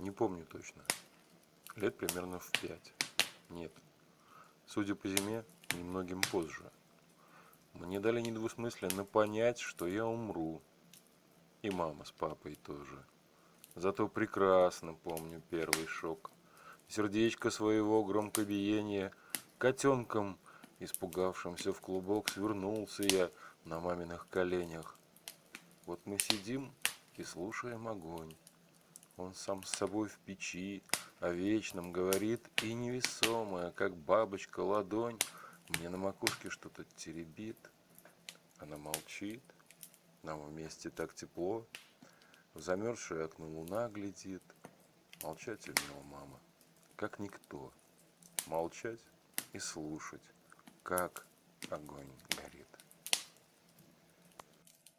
Не помню точно. Лет примерно в 5. Нет. Судя по зиме, немногим позже. Мне дали недвусмысленно понять, что я умру. И мама с папой тоже. Зато прекрасно помню первый шок. Сердечко своего громкобиения, котенком, испугавшимся в клубок, свернулся я на маминых коленях. Вот мы сидим и слушаем огонь. Он сам с собой в печи, о вечном говорит, и невесомая, как бабочка, ладонь мне на макушке что-то теребит. Она молчит, нам вместе так тепло, в замерзшее окно луна глядит. Молчать умела мама, как никто. Молчать и слушать, как огонь горит.